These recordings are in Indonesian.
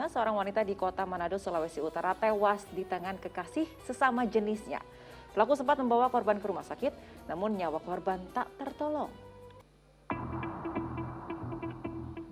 Saudara, seorang wanita di kota Manado, Sulawesi Utara tewas di tangan kekasih sesama jenisnya. Pelaku sempat membawa korban ke rumah sakit, namun nyawa korban tak tertolong.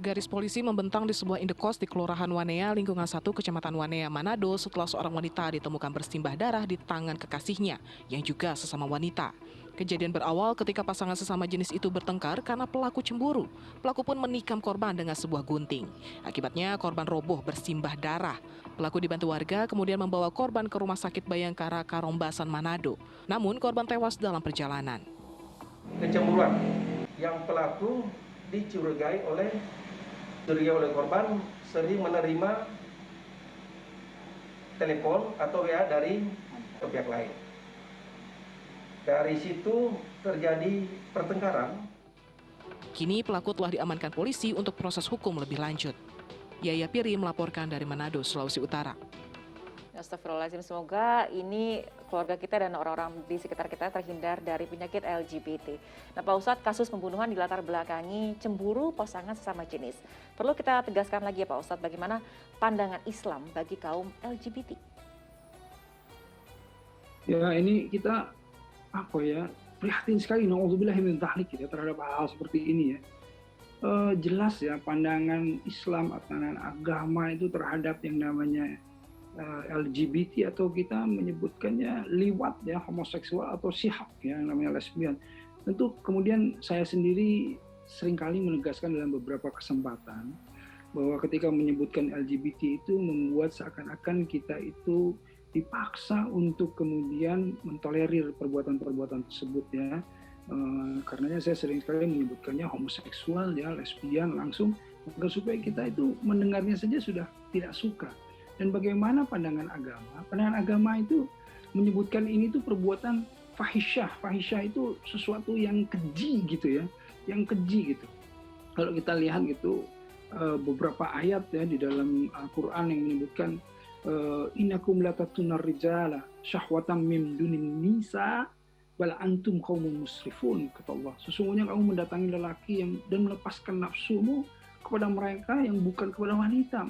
Garis polisi membentang di sebuah indekos di Kelurahan Wanea, lingkungan 1, Kecamatan Wanea, Manado setelah seorang wanita ditemukan bersimbah darah di tangan kekasihnya yang juga sesama wanita. Kejadian berawal ketika pasangan sesama jenis itu bertengkar karena pelaku cemburu. Pelaku pun menikam korban dengan sebuah gunting. Akibatnya korban roboh bersimbah darah. Pelaku dibantu warga kemudian membawa korban ke Rumah Sakit Bayangkara Karombasan, Manado. Namun korban tewas dalam perjalanan. Kecemburuan yang pelaku dicurigai oleh korban sering menerima telepon atau WA dari pihak lain. Dari situ terjadi pertengkaran. Kini pelaku telah diamankan polisi untuk proses hukum lebih lanjut. Yaya Piri melaporkan dari Manado, Sulawesi Utara. Astagfirullahaladzim, semoga ini keluarga kita dan orang-orang di sekitar kita terhindar dari penyakit LGBT. Nah Pak Ustadz, kasus pembunuhan dilatar belakangi cemburu pasangan sesama jenis. Perlu kita tegaskan lagi ya Pak Ustadz, bagaimana pandangan Islam bagi kaum LGBT? Ya ini kita prihatin sekali, na'udzubillah min dzalik ya, terhadap hal-hal seperti ini ya. Jelas ya pandangan Islam, pandangan agama itu terhadap yang namanya LGBT atau kita menyebutkannya liwat ya, homoseksual atau sihak ya, yang namanya lesbian. Tentu kemudian saya sendiri seringkali menegaskan dalam beberapa kesempatan bahwa ketika menyebutkan LGBT itu membuat seakan-akan kita itu dipaksa untuk kemudian mentolerir perbuatan-perbuatan tersebut ya. Karenanya saya sering sekali menyebutkannya homoseksual ya, lesbian langsung, agar supaya kita itu mendengarnya saja sudah tidak suka. Dan bagaimana pandangan agama? Pandangan agama itu menyebutkan ini tuh perbuatan fahisyah. Fahisyah itu sesuatu yang keji gitu ya, yang keji gitu. Kalau kita lihat gitu beberapa ayat ya di dalam Al-Quran yang menyebutkan innakum latatunar rijala syahwatam min dunin nisa bal antum qaumun musrifun, kata Allah. Sesungguhnya kamu mendatangi lelaki dan melepaskan nafsumu kepada mereka yang bukan kepada wanita.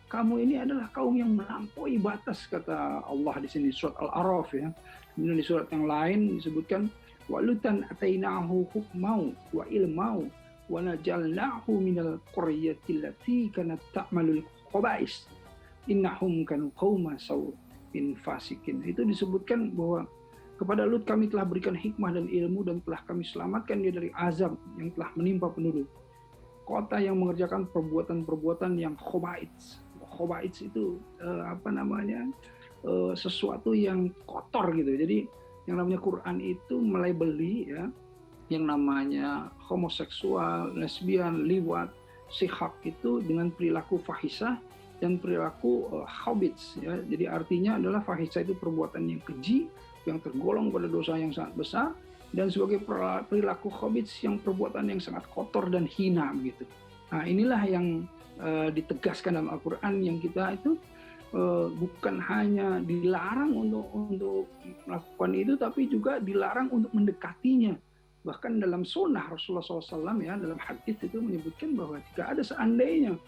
Kamu ini adalah kaum yang melampaui batas, kata Allah di sini surat Al-A'raf ya. Kemudian di surat yang lain disebutkan walutan atainahu hukmau wa ilmau wa najalnahu minal qaryati allati kanat ta'malul khaba'is innahum kanu qauma sawin fasikin. Itu disebutkan bahwa kepada Lut kami telah berikan hikmah dan ilmu dan telah kami selamatkan dia dari azab yang telah menimpa penduduk kota yang mengerjakan perbuatan-perbuatan yang khaba'is. Khaba'is itu sesuatu yang kotor gitu. Jadi yang namanya Quran itu melabeli ya yang namanya homoseksual, lesbian, liwat, sihak itu dengan perilaku fahisyah dan perilaku khabits ya. Jadi artinya adalah fahisyah itu perbuatan yang keji yang tergolong pada dosa yang sangat besar, dan sebagai perilaku khabits yang perbuatan yang sangat kotor dan hina begitu. Nah, inilah yang ditegaskan dalam Al-Qur'an, yang kita itu bukan hanya dilarang untuk melakukan itu, tapi juga dilarang untuk mendekatinya. Bahkan dalam sunnah Rasulullah SAW ya, dalam hadis itu menyebutkan bahwa jika ada seandainya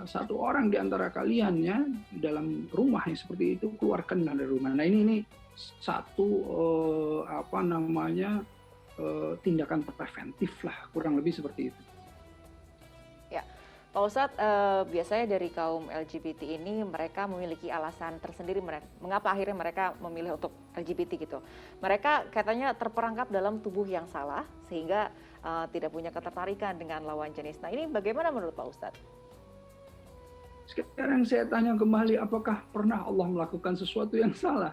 satu orang di antara kalian ya dalam rumah yang seperti itu, keluarkanlah dari rumah. Nah ini satu tindakan preventif lah, kurang lebih seperti itu. Ya, Pak Ustadz, biasanya dari kaum LGBT ini mereka memiliki alasan tersendiri mengapa akhirnya mereka memilih untuk LGBT gitu. Mereka katanya terperangkap dalam tubuh yang salah sehingga tidak punya ketertarikan dengan lawan jenis. Nah ini bagaimana menurut Pak Ustadz? Sekarang saya tanya kembali, apakah pernah Allah melakukan sesuatu yang salah?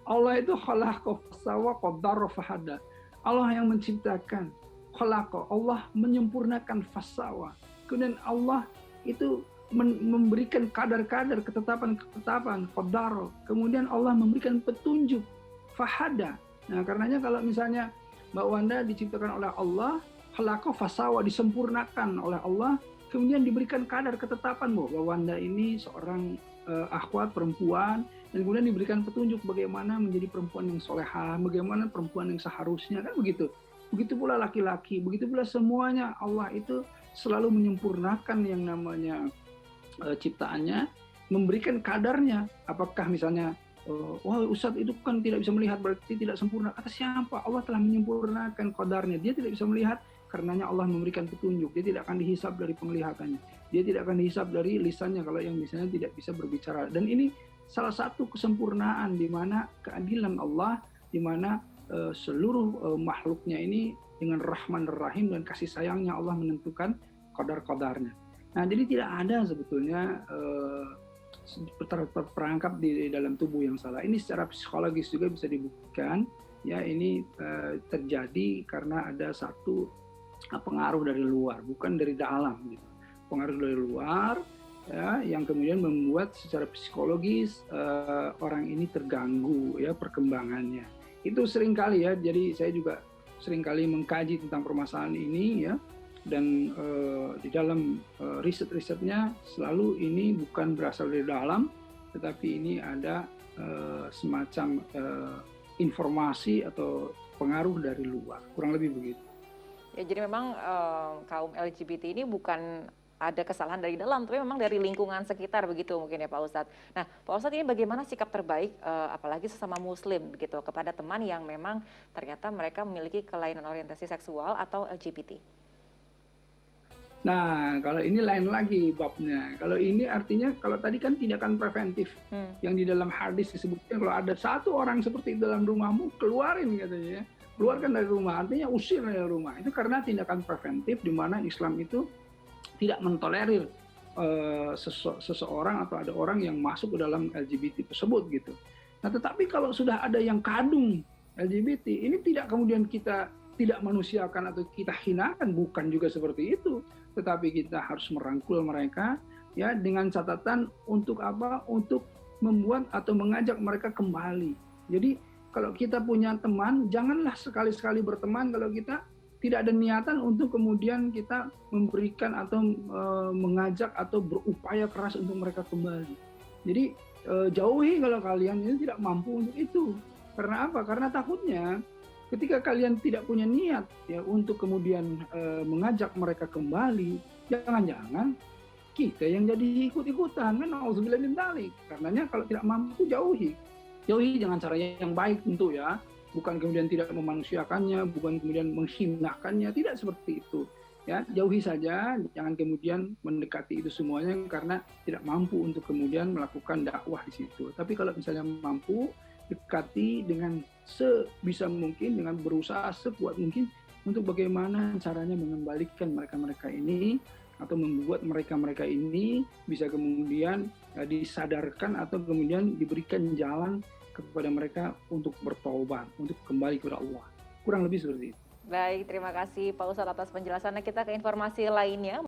Allah itu khalaqa fasawa qaddara fahada. Allah yang menciptakan, khalaqa, Allah menyempurnakan fasawa. Kemudian Allah itu memberikan kadar-kadar, ketetapan, qaddara. Kemudian Allah memberikan petunjuk, fahada. Nah, karenanya kalau misalnya Mbak Wanda diciptakan oleh Allah, khalaqa fasawa, disempurnakan oleh Allah, kemudian diberikan kadar ketetapan bahwa Wanda ini seorang akhwat perempuan, dan kemudian diberikan petunjuk bagaimana menjadi perempuan yang solehah, bagaimana perempuan yang seharusnya, kan begitu. Begitu pula laki-laki, begitu pula semuanya. Allah itu selalu menyempurnakan yang namanya ciptaannya memberikan kadarnya. Apakah misalnya, wah Ustadz itu kan tidak bisa melihat berarti tidak sempurna. Kata siapa? Allah telah menyempurnakan qadarnya. Dia tidak bisa melihat karenanya Allah memberikan petunjuk. Dia tidak akan dihisab dari penglihatannya. Dia tidak akan dihisab dari lisannya kalau yang misalnya tidak bisa berbicara. Dan ini salah satu kesempurnaan di mana keadilan Allah, di mana seluruh makhluknya ini dengan Rahman Rahim dan kasih sayangnya Allah menentukan qadar-qadarnya. Nah, jadi tidak ada sebetulnya perangkap di dalam tubuh yang salah. Ini secara psikologis juga bisa dibuktikan. Ya, ini terjadi karena ada satu pengaruh dari luar, bukan dari dalam. Gitu. Pengaruh dari luar, ya, yang kemudian membuat secara psikologis orang ini terganggu, ya, perkembangannya. Itu seringkali ya. Jadi saya juga seringkali mengkaji tentang permasalahan ini, ya. Dan di dalam riset-risetnya selalu ini bukan berasal dari dalam, tetapi ini ada semacam informasi atau pengaruh dari luar, kurang lebih begitu. Ya, jadi memang kaum LGBT ini bukan ada kesalahan dari dalam, tapi memang dari lingkungan sekitar begitu mungkin ya Pak Ustadz. Nah, Pak Ustadz ini bagaimana sikap terbaik, apalagi sesama Muslim begitu, kepada teman yang memang ternyata mereka memiliki kelainan orientasi seksual atau LGBT? Nah, kalau ini lain lagi babnya. Kalau ini artinya, kalau tadi kan tindakan preventif. Yang di dalam hadis disebutkan kalau ada satu orang seperti itu dalam rumahmu, keluarin katanya ya. Keluarkan dari rumah, artinya usir dari rumah. Itu karena tindakan preventif di mana Islam itu tidak mentolerir seseorang atau ada orang yang masuk ke dalam LGBT tersebut gitu. Nah, tetapi kalau sudah ada yang kadung LGBT, ini tidak kemudian kita tidak manusiakan atau kita hinakan, bukan juga seperti itu. Tetapi kita harus merangkul mereka, ya, dengan catatan untuk apa? Untuk membuat atau mengajak mereka kembali. Jadi kalau kita punya teman, janganlah sekali-sekali berteman kalau kita tidak ada niatan untuk kemudian kita memberikan atau mengajak atau berupaya keras untuk mereka kembali. Jadi jauhi kalau kalian ini tidak mampu untuk itu. Karena apa? Karena takutnya ketika kalian tidak punya niat ya untuk kemudian mengajak mereka kembali, jangan-jangan kita yang jadi ikut-ikutan, kan auzubillah min dzalik. Karenanya kalau tidak mampu jauhi dengan cara yang baik tentu ya, bukan kemudian tidak memanusiakannya, bukan kemudian menghinakannya, tidak seperti itu. Ya, jauhi saja, jangan kemudian mendekati itu semuanya karena tidak mampu untuk kemudian melakukan dakwah di situ. Tapi kalau misalnya mampu, dekati dengan sebisa mungkin, dengan berusaha sekuat mungkin untuk bagaimana caranya mengembalikan mereka-mereka ini atau membuat mereka-mereka ini bisa kemudian disadarkan atau kemudian diberikan jalan kepada mereka untuk bertaubat, untuk kembali kepada Allah. Kurang lebih seperti itu. Baik, terima kasih Pak Ustadz atas penjelasannya. Kita ke informasi lainnya.